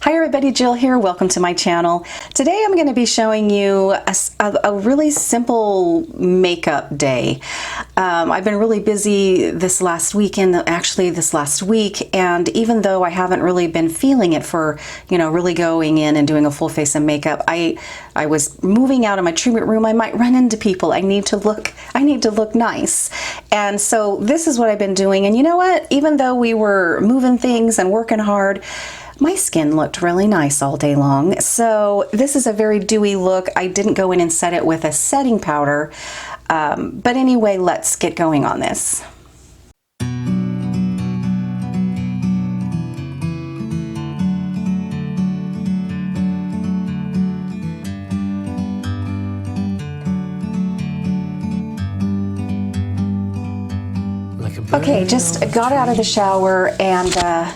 Hi everybody, Jill here. Welcome to my channel. Today I'm going to be showing you a really simple makeup day. I've been really busy this last weekend, actually this last week, and even though I haven't really been feeling it for, really going in and doing a full face of makeup, I was moving out of my treatment room. I might run into people. I need to look nice. And so this is what I've been doing. And you know what? Even though we were moving things and working hard, my skin looked really nice all day long. So this is a very dewy look. I didn't go in and set it with a setting powder. But anyway, let's get going on this. Okay, just got out of the shower and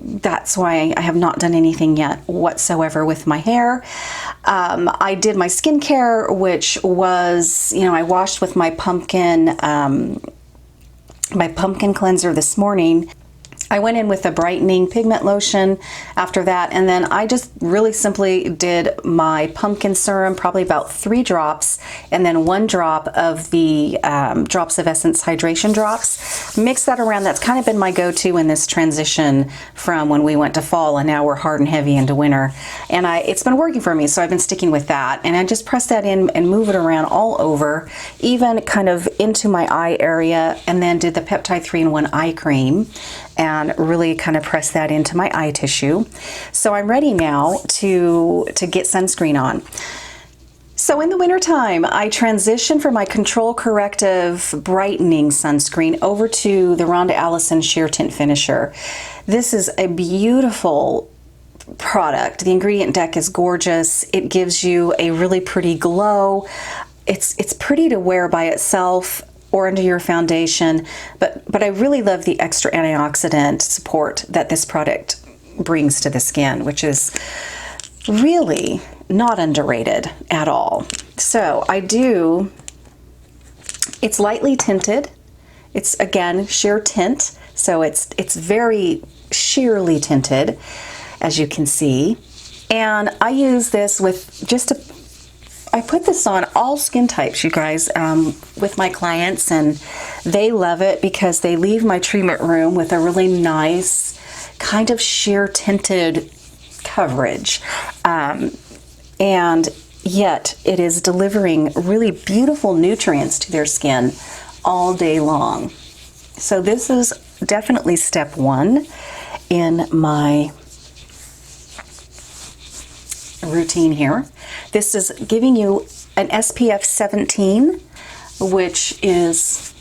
that's why I have not done anything yet whatsoever with my hair. I did my skincare, which was, I washed with my pumpkin cleanser this morning. I went in with a brightening pigment lotion after that, and then I just really simply did my pumpkin serum, probably about 3 drops, and then 1 drop of the Drops of Essence hydration drops. Mix that around. That's kind of been my go-to in this transition from when we went to fall and now we're hard and heavy into winter. And it's been working for me, so I've been sticking with that. And I just press that in and move it around all over, even kind of into my eye area, and then did the Peptide 3-in-1 eye cream and really kind of press that into my eye tissue. So I'm ready now to get sunscreen on. So in the wintertime, I transitioned from my Control Corrective Brightening Sunscreen over to the Rhonda Allison Sheer Tint Finisher. This is a beautiful product. The ingredient deck is gorgeous. It gives you a really pretty glow. It's pretty to wear by itself or under your foundation, but I really love the extra antioxidant support that this product brings to the skin, which is really not underrated at all. So it's lightly tinted. It's, again, sheer tint, so it's very sheerly tinted, as you can see. And I use this with I put this on all skin types, you guys, with my clients, and they love it because they leave my treatment room with a really nice kind of sheer tinted coverage. And yet it is delivering really beautiful nutrients to their skin all day long. So this is definitely step 1 in my routine here. This is giving you an SPF 17, which is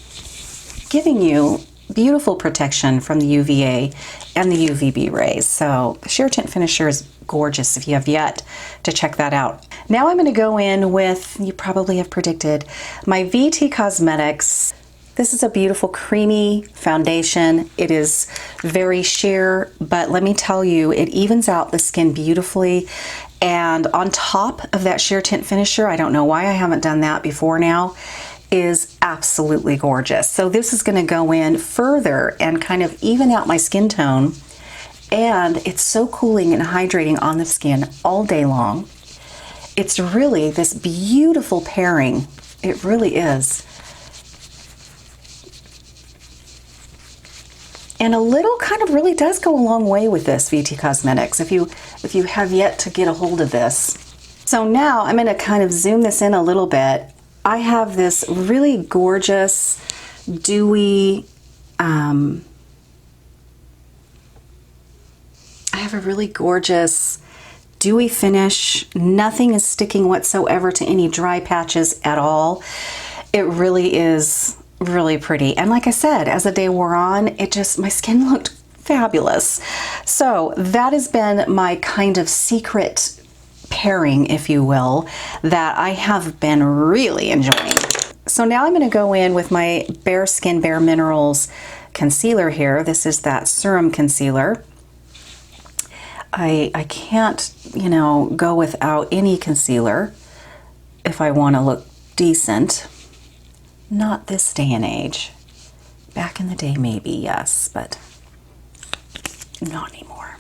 giving you beautiful protection from the UVA and the UVB rays. So the Sheer Tint Finisher is gorgeous if you have yet to check that out. Now I'm going to go in with, you probably have predicted, my VT Cosmetics. This is a beautiful creamy foundation. It is very sheer, but let me tell you, it evens out the skin beautifully. And on top of that Sheer Tint Finisher, I don't know why I haven't done that before now, is absolutely gorgeous. So this is going to go in further and kind of even out my skin tone. And it's so cooling and hydrating on the skin all day long. It's really this beautiful pairing. It really is. And a little kind of really does go a long way with this VT Cosmetics if you have yet to get a hold of this. So now I'm going to kind of zoom this in a little bit. I have this really gorgeous dewy, I have a really gorgeous dewy finish. Nothing is sticking whatsoever to any dry patches at all. It really is really pretty. And like I said, as the day wore on, my skin looked fabulous. So that has been my kind of secret pairing, if you will, that I have been really enjoying. So now I'm going to go in with my BareSkin Bare Minerals concealer here. This is that serum concealer. I can't, go without any concealer if I want to look decent. Not this day and age. Back in the day, maybe, yes, but not anymore.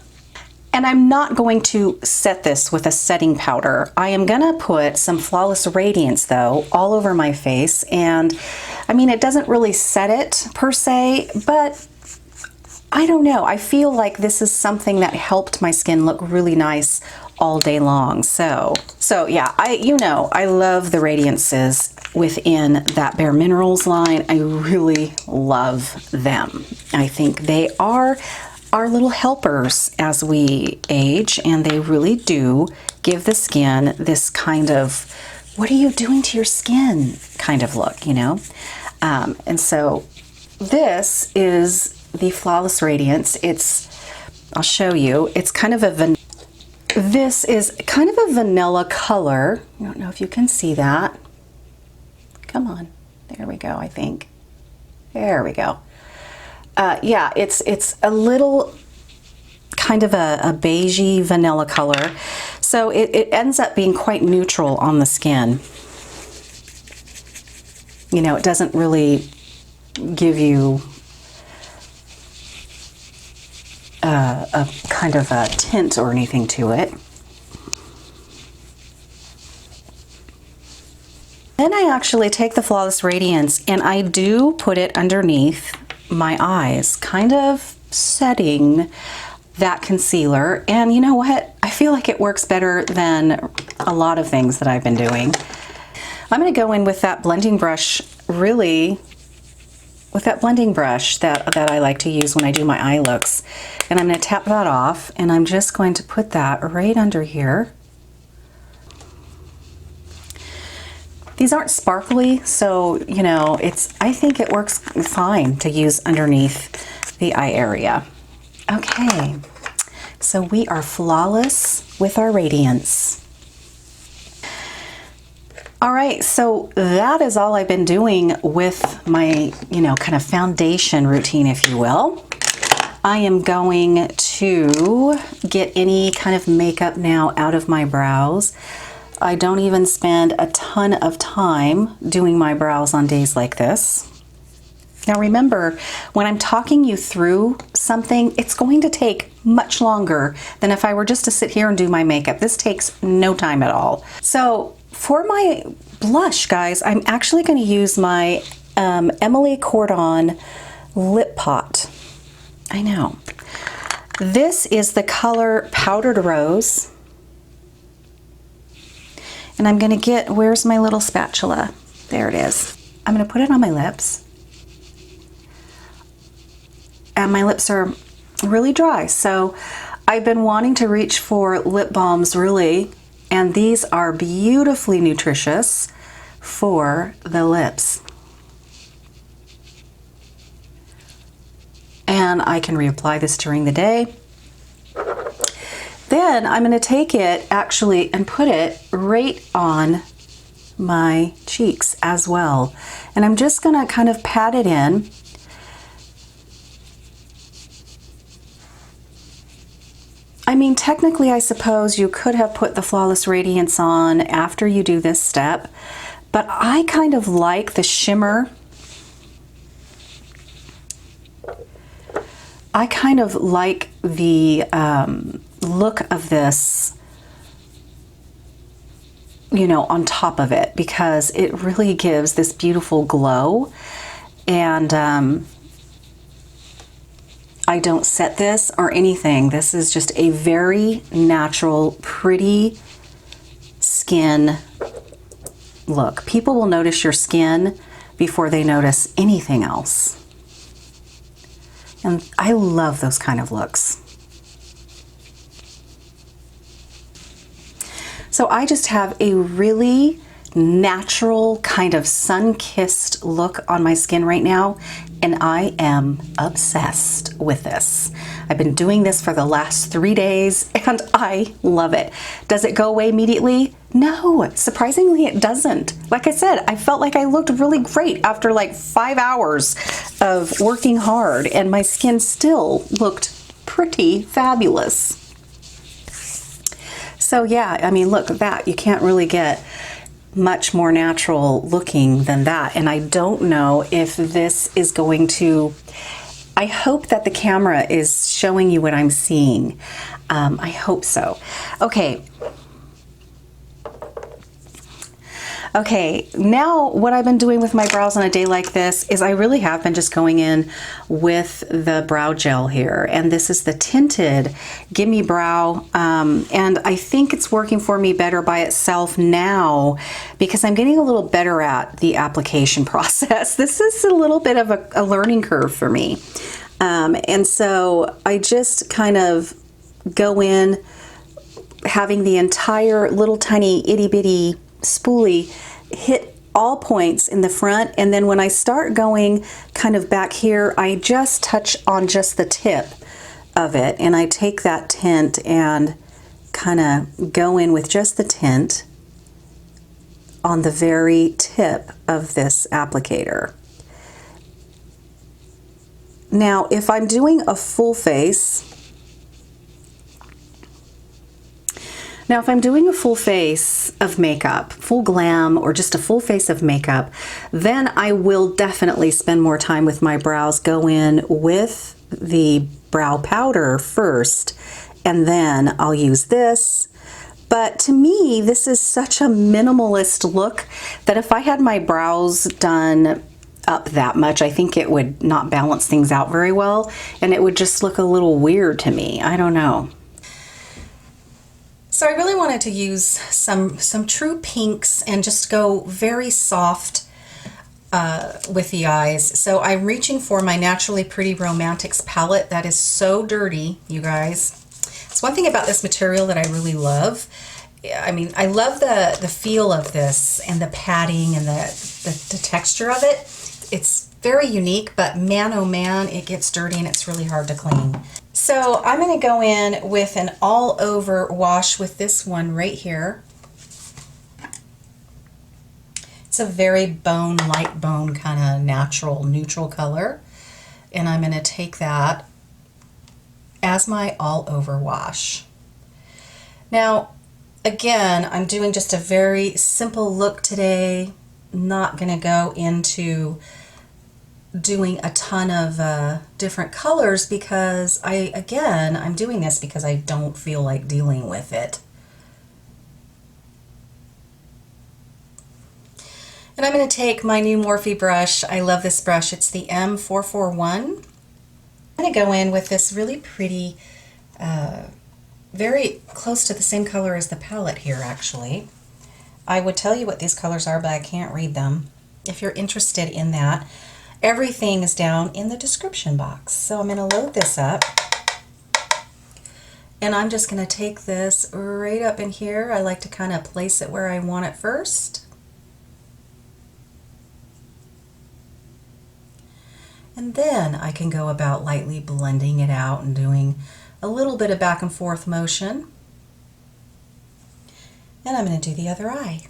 And I'm not going to set this with a setting powder. I am gonna put some Flawless Radiance though all over my face, and I mean, it doesn't really set it per se, but I don't know. I feel like this is something that helped my skin look really nice all day long. So yeah, I love the Radiances within that Bare Minerals line. I really love them. I think they are our little helpers as we age, and they really do give the skin this kind of, what are you doing to your skin kind of look, you know? And so this is the Flawless Radiance. I'll show you, it's kind of this is kind of a vanilla color. I don't know if you can see that. Come on, there we go, I think. There we go. Yeah, it's a little kind of a beigey vanilla color. So it ends up being quite neutral on the skin. You know, it doesn't really give you a kind of a tint or anything to it. Then I actually take the Flawless Radiance and I do put it underneath my eyes, kind of setting that concealer. And you know what? I feel like it works better than a lot of things that I've been doing. I'm going to go in with that blending brush, really, with that blending brush that I like to use when I do my eye looks. And I'm going to tap that off, and I'm just going to put that right under here. These aren't sparkly, so, you know, I think it works fine to use underneath the eye area. Okay, so we are flawless with our Radiance. All right, so that is all I've been doing with my, you know, kind of foundation routine, if you will. I am going to get any kind of makeup now out of my brows. I don't even spend a ton of time doing my brows on days like this. Now remember, when I'm talking you through something, it's going to take much longer than if I were just to sit here and do my makeup. This takes no time at all. So for my blush, guys, I'm actually going to use my Emily Cordon Lip Pot. I know. This is the color Powdered Rose. And I'm gonna get, where's my little spatula? There it is. I'm gonna put it on my lips. And my lips are really dry, so I've been wanting to reach for lip balms really, and these are beautifully nutritious for the lips. And I can reapply this during the day. Then I'm going to take it actually and put it right on my cheeks as well. And I'm just going to kind of pat it in. I mean, technically, I suppose you could have put the Flawless Radiance on after you do this step, but I kind of like the shimmer. I kind of like the look of this, you know, on top of it, because it really gives this beautiful glow. And I don't set this or anything. This is just a very natural, pretty skin look. People will notice your skin before they notice anything else. And I love those kind of looks. So I just have a really natural kind of sun-kissed look on my skin right now, and I am obsessed with this. I've been doing this for the last 3 days and I love it. Does it go away immediately? No, surprisingly it doesn't. Like I said, I felt like I looked really great after like 5 hours of working hard, and my skin still looked pretty fabulous. So yeah, I mean, look at that. You can't really get much more natural looking than that. And I don't know if this is going to I hope that the camera is showing you what I'm seeing. I hope so. Okay. Okay, now what I've been doing with my brows on a day like this is I really have been just going in with the brow gel here. And this is the tinted Gimme Brow. And I think it's working for me better by itself now because I'm getting a little better at the application process. This is a little bit of a learning curve for me. And so I just kind of go in having the entire little tiny itty bitty spoolie hit all points in the front, and then when I start going kind of back here, I just touch on just the tip of it, and I take that tint and kind of go in with just the tint on the very tip of this applicator. Now if I'm doing a full face, of makeup, full glam, or just a full face of makeup, then I will definitely spend more time with my brows, go in with the brow powder first, and then I'll use this. But to me, this is such a minimalist look that if I had my brows done up that much, I think it would not balance things out very well, and it would just look a little weird to me. I don't know. So I really wanted to use some true pinks and just go very soft with the eyes. So I'm reaching for my Naturally Pretty Romantics palette. That is so dirty, you guys. It's one thing about this material that I really love. I mean, I love the feel of this and the padding and the texture of it. It's very unique, but man, oh man, it gets dirty and it's really hard to clean. So I'm going to go in with an all over wash with this one right here. It's a very bone, light bone kind of natural, neutral color. And I'm going to take that as my all over wash. Now, again, I'm doing just a very simple look today. Not going to go into doing a ton of different colors because I'm doing this because I don't feel like dealing with it. And I'm going to take my new Morphe brush. I love this brush. It's the M441. I'm going to go in with this really pretty, very close to the same color as the palette here, actually. I would tell you what these colors are, but I can't read them. If you're interested in that, everything is down in the description box. So I'm going to load this up. And I'm just going to take this right up in here. I like to kind of place it where I want it first. And then I can go about lightly blending it out and doing a little bit of back and forth motion. And I'm going to do the other eye.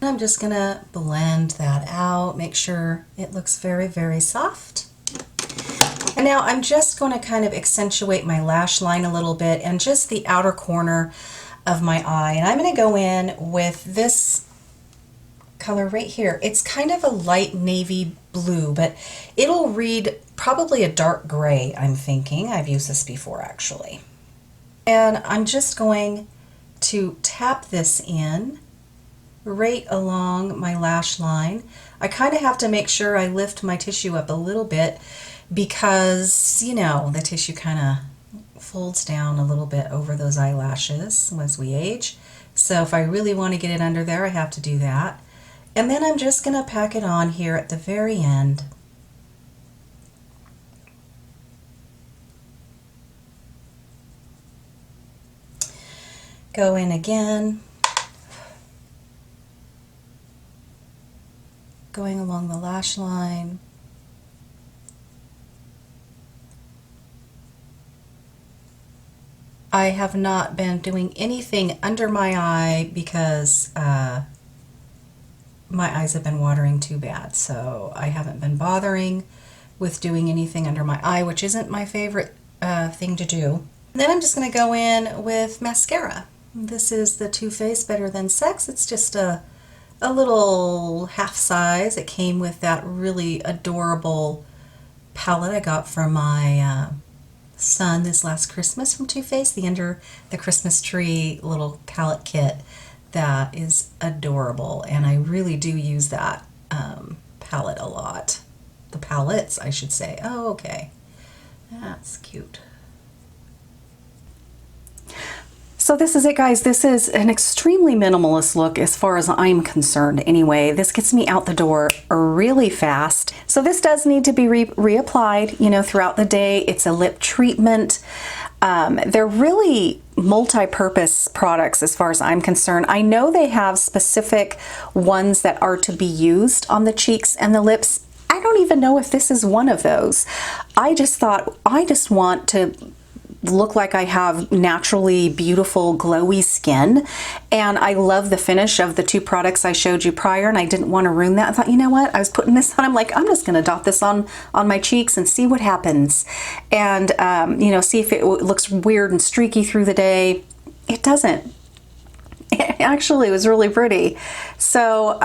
I'm just going to blend that out, make sure it looks very, very soft. And now I'm just going to kind of accentuate my lash line a little bit and just the outer corner of my eye. And I'm going to go in with this color right here. It's kind of a light navy blue, but it'll read probably a dark gray, I'm thinking. I've used this before, actually. And I'm just going to tap this in right along my lash line. I kind of have to make sure I lift my tissue up a little bit because, you know, the tissue kind of folds down a little bit over those eyelashes as we age. So if I really want to get it under there, I have to do that. And then I'm just going to pack it on here at the very end. Go in again. Going along the lash line. I have not been doing anything under my eye because my eyes have been watering too bad, so I haven't been bothering with doing anything under my eye, which isn't my favorite thing to do. And then I'm just going to go in with mascara. This is the Too Faced Better Than Sex. It's just a little half size. It came with that really adorable palette I got for my son this last Christmas from Too Faced, the Under the Christmas Tree little palette kit. That is adorable, and I really do use that palette a lot. The palettes, I should say. Oh, okay. That's cute. So this is it, guys. This is an extremely minimalist look as far as I'm concerned anyway. This gets me out the door really fast. So this does need to be reapplied, you know, throughout the day. It's a lip treatment. They're really multi-purpose products as far as I'm concerned. I know they have specific ones that are to be used on the cheeks and the lips. I don't even know if this is one of those. I just thought, I just want to look like I have naturally beautiful glowy skin, and I love the finish of the two products I showed you prior, and I didn't want to ruin that. I thought, you know what, I was putting this on, I'm like, I'm just gonna dot this on my cheeks and see what happens, and you know, see if it looks weird and streaky through the day. It doesn't. It actually was really pretty. So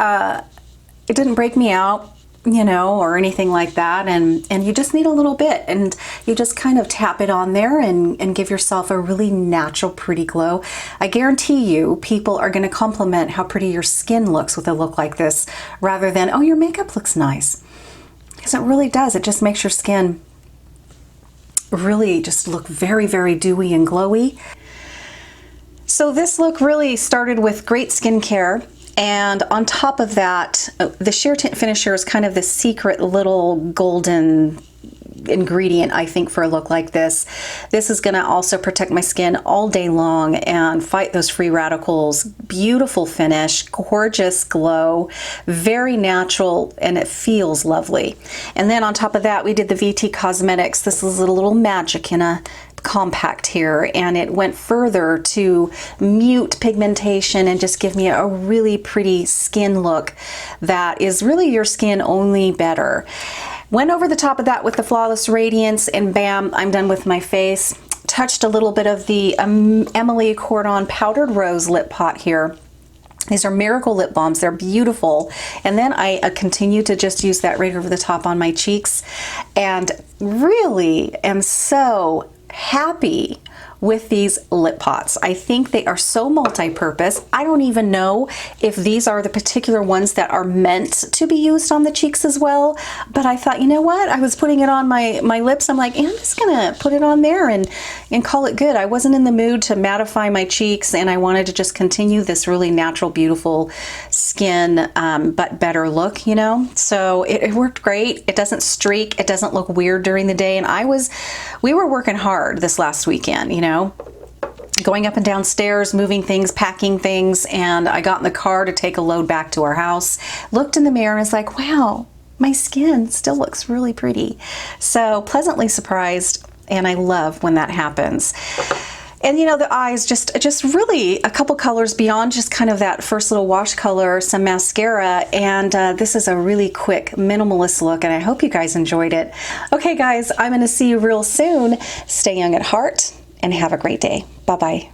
it didn't break me out, you know, or anything like that, and you just need a little bit, and you just kind of tap it on there and give yourself a really natural, pretty glow. I guarantee you people are going to compliment how pretty your skin looks with a look like this, rather than, oh, your makeup looks nice, because it really does. It just makes your skin really just look very, very dewy and glowy. So this look really started with great skincare. And on top of that, the sheer tint finisher is kind of the secret little golden ingredient, I think, for a look like this. This is going to also protect my skin all day long and fight those free radicals. Beautiful finish, gorgeous glow, very natural, and it feels lovely. And then on top of that, we did the VT Cosmetics. This is a little magic in a compact here, and it went further to mute pigmentation and just give me a really pretty skin look that is really your skin, only better. Went over the top of that with the Flawless Radiance, and bam, I'm done with my face. Touched a little bit of the Emily Cordon Powdered Rose Lip Pot here. These are Miracle Lip Balms. They're beautiful. And then I continue to just use that right over the top on my cheeks, and really am so happy with these lip pots. I think they are so multi-purpose. I don't even know if these are the particular ones that are meant to be used on the cheeks as well, but I thought, you know what, I was putting it on my lips. I'm like, I'm just gonna put it on there and call it good. I wasn't in the mood to mattify my cheeks, and I wanted to just continue this really natural, beautiful skin, but better look, you know? So it worked great. It doesn't streak. It doesn't look weird during the day. And we were working hard this last weekend, you know, going up and down stairs, moving things, packing things, and I got in the car to take a load back to our house, looked in the mirror and was like, wow, my skin still looks really pretty. So pleasantly surprised, and I love when that happens. And you know, the eyes, just really a couple colors beyond just kind of that first little wash color, some mascara, and this is a really quick minimalist look, and I hope you guys enjoyed it. Okay guys, I'm gonna see you real soon. Stay young at heart and have a great day. Bye-bye.